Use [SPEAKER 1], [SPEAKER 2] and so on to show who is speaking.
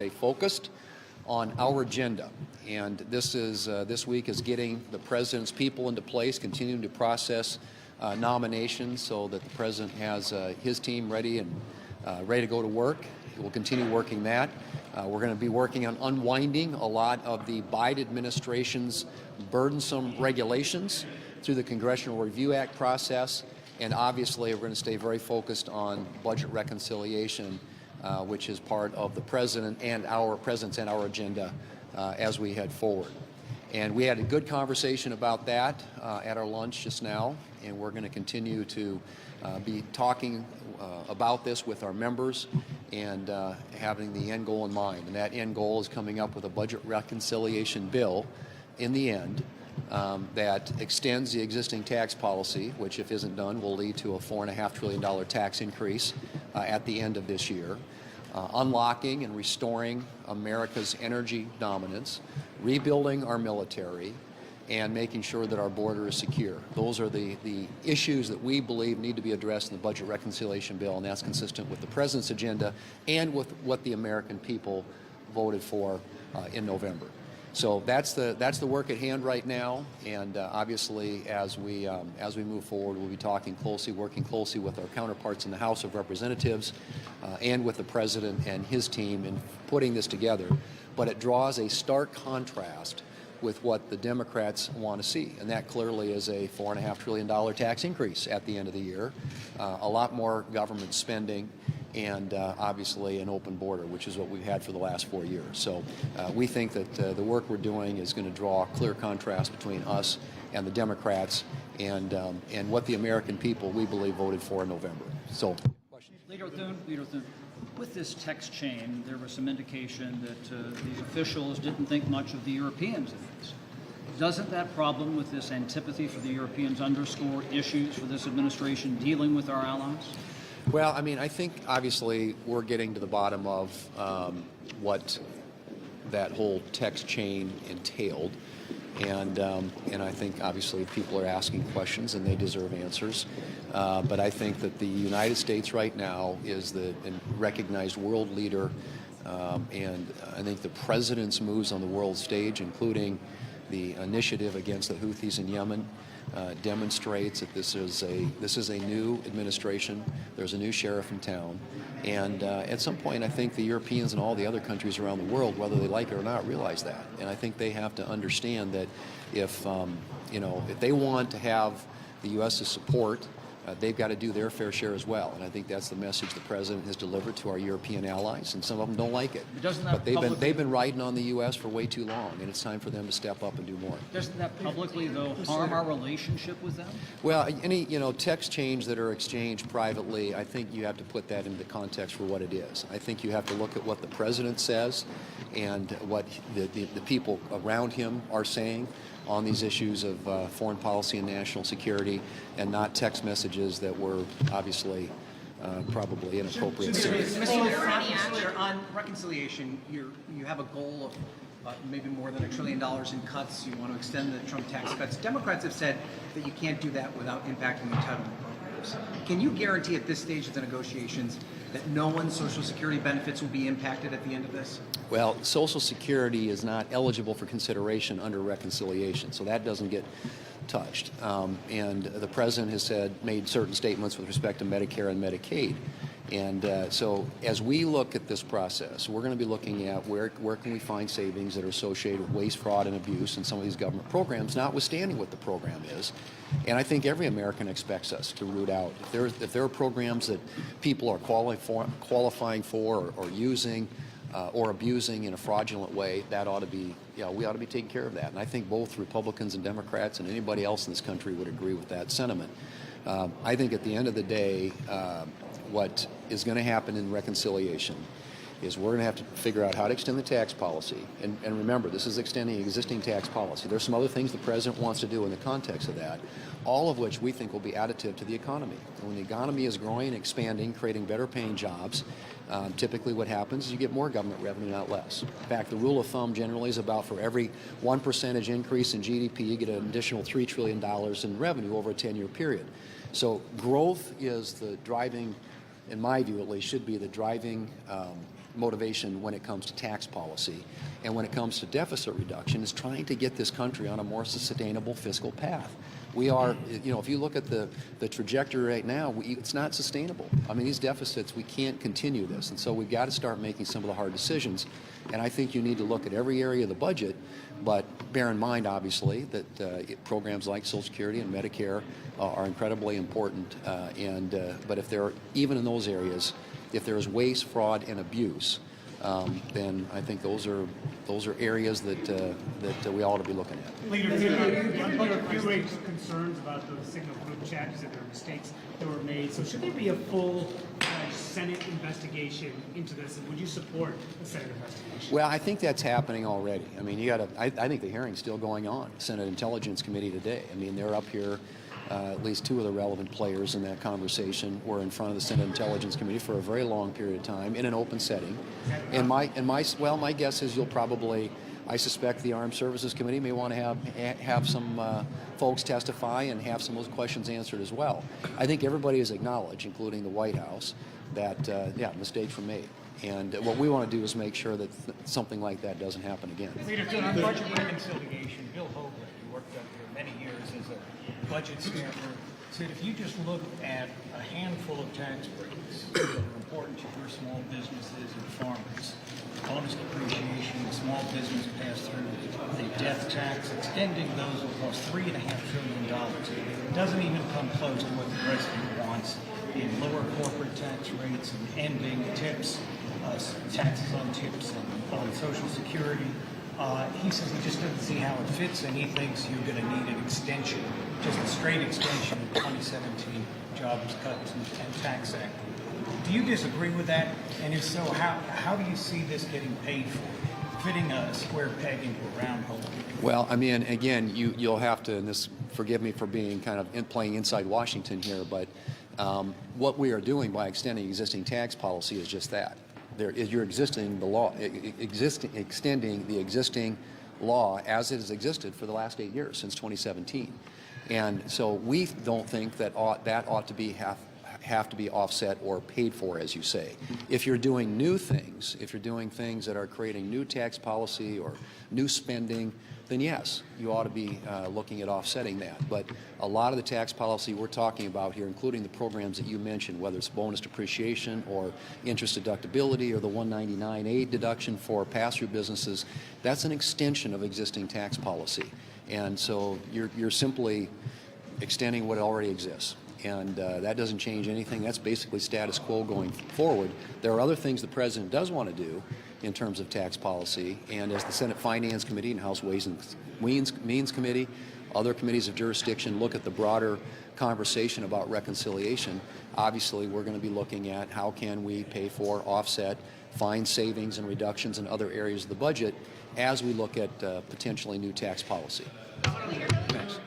[SPEAKER 1] Stay focused on our agenda, and this week is getting the president's people into place, continuing to process nominations so that the president has his team ready and ready to go to work. We'll continue working that. We're going to be working on unwinding a lot of the Biden administration's burdensome regulations through the Congressional Review Act process, and obviously we're going to stay very focused on budget reconciliation, which is part of the president and our agenda as we head forward. And we had a good conversation about that at our lunch just now, and we're going to continue to be talking about this with our members and having the end goal in mind. And that end goal is coming up with a budget reconciliation bill in the end that extends the existing tax policy, which if isn't done will lead to a $4.5 trillion tax increase at the end of this year. Unlocking and restoring America's energy dominance, rebuilding our military, and making sure that our border is secure. Those are the issues that we believe need to be addressed in the budget reconciliation bill, and that's consistent with the president's agenda and with what the American people voted for in November. So that's the work at hand right now, and obviously as we move forward, we'll be working closely with our counterparts in the House of Representatives and with the president and his team in putting this together. But it draws a stark contrast with what the Democrats want to see, and that clearly is a $4.5 trillion tax increase at the end of the year, a lot more government spending, and obviously an open border, which is what we've had for the last 4 years. So we think that the work we're doing is going to draw a clear contrast between us and the Democrats and what the American people, we believe, voted for in November. So,
[SPEAKER 2] Leader Thune, with this text chain, there was some indication that these officials didn't think much of the Europeans in this. Doesn't that problem with this antipathy for the Europeans underscore issues for this administration dealing with our allies?
[SPEAKER 1] Well, I mean, I think obviously we're getting to the bottom of what that whole text chain entailed, and I think obviously people are asking questions and they deserve answers. But I think that the United States right now is the recognized world leader, and I think the president's moves on the world stage, including the initiative against the Houthis in Yemen, demonstrates that this is a new administration. There's a new sheriff in town, and at some point, I think the Europeans and all the other countries around the world, whether they like it or not, realize that. And I think they have to understand that if they want to have the U.S.'s support, they've got to do their fair share as well. And I think that's the message the president has delivered to our European allies, and some of them don't like it. But they've been riding on the U.S. for way too long, and it's time for them to step up and do more.
[SPEAKER 2] Doesn't that publicly, though, harm our relationship with them?
[SPEAKER 1] Well, any text change that are exchanged privately, I think you have to put that into context for what it is. I think you have to look at what the president says and what the people around him are saying on these issues of foreign policy and national security, and not text messages that were obviously probably inappropriate.
[SPEAKER 3] Mr. On reconciliation, you have a goal of maybe more than $1 trillion in cuts. You want to extend the Trump tax cuts. Democrats have said that you can't do that without impacting entitlement programs. Can you guarantee at this stage of the negotiations that no one's Social Security benefits will be impacted at the end of this?
[SPEAKER 1] Well, Social Security is not eligible for consideration under reconciliation, so that doesn't get touched. And the president has made certain statements with respect to Medicare and Medicaid. And so as we look at this process, we're going to be looking at where can we find savings that are associated with waste, fraud, and abuse in some of these government programs, notwithstanding what the program is. And I think every American expects us to root out. If there are programs that people are qualifying for or using or abusing in a fraudulent way, that ought to be, we ought to be taking care of that. And I think both Republicans and Democrats and anybody else in this country would agree with that sentiment. I think at the end of the day, what is going to happen in reconciliation is we're going to have to figure out how to extend the tax policy. And remember, this is extending existing tax policy. There's some other things the president wants to do in the context of that, all of which we think will be additive to the economy. And when the economy is growing, expanding, creating better paying jobs, typically what happens is you get more government revenue, not less. In fact, the rule of thumb generally is about for every 1% increase in GDP, you get an additional $3 trillion in revenue over a 10-year period. So growth is the driving, in my view at least, should be the driving motivation when it comes to tax policy. And when it comes to deficit reduction, is trying to get this country on a more sustainable fiscal path. We are, if you look at the trajectory right now, it's not sustainable. I mean, these deficits, we can't continue this. And so we've got to start making some of the hard decisions. And I think you need to look at every area of the budget, but bear in mind, obviously, that programs like Social Security and Medicare are incredibly important. But if there, even in those areas, if there is waste, fraud, and abuse, then I think those are areas that we ought to be looking at.
[SPEAKER 4] Leader, you raised concerns about the signal group chat. You said there were mistakes that were made. So should there be a full Senate investigation into this? And would you support a Senate investigation?
[SPEAKER 1] Well, I think that's happening already. I mean, I think the hearing's still going on. Senate Intelligence Committee today. I mean, they're up here. At least two of the relevant players in that conversation were in front of the Senate Intelligence Committee for a very long period of time in an open setting. And my guess is you'll probably, I suspect the Armed Services Committee may want to have some folks testify and have some of those questions answered as well. I think everybody has acknowledged, including the White House, that mistakes were made. And what we want to do is make sure that something like that doesn't happen again.
[SPEAKER 5] Leader, on budget reconciliation, Bill Hoagland, who worked up here many years as a budget staffer, said if you just look at a handful of tax breaks that are important to your small businesses and farmers, bonus depreciation, small business pass-through, the death tax, extending those will cost $3.5 trillion. It doesn't even come close to what the president wants in lower corporate tax rates and ending tips, taxes on tips and on Social Security. He says he just doesn't see how it fits, and he thinks you're going to need an extension, just a straight extension of 2017 Jobs Cuts and Tax Act. Do you disagree with that? And if so, how do you see this getting paid for, fitting a square peg into a round hole?
[SPEAKER 1] Well, I mean, again, you'll have to, and this, forgive me for being kind of playing inside Washington here, but what we are doing by extending existing tax policy is just that. You're extending the existing law as it has existed for the last 8 years, since 2017. And so we don't think that ought to be have to be offset or paid for, as you say. If you're doing new things, if you're doing things that are creating new tax policy or new spending, then yes, you ought to be looking at offsetting that. But a lot of the tax policy we're talking about here, including the programs that you mentioned, whether it's bonus depreciation or interest deductibility or the 199A deduction for pass-through businesses, that's an extension of existing tax policy. And so you're simply extending what already exists. And that doesn't change anything. That's basically status quo going forward. There are other things the President does want to do in terms of tax policy, and as the Senate Finance Committee and House Ways and Means Committee, other committees of jurisdiction look at the broader conversation about reconciliation, obviously we're going to be looking at how can we pay for, offset, find savings and reductions in other areas of the budget as we look at potentially new tax policy. Thanks.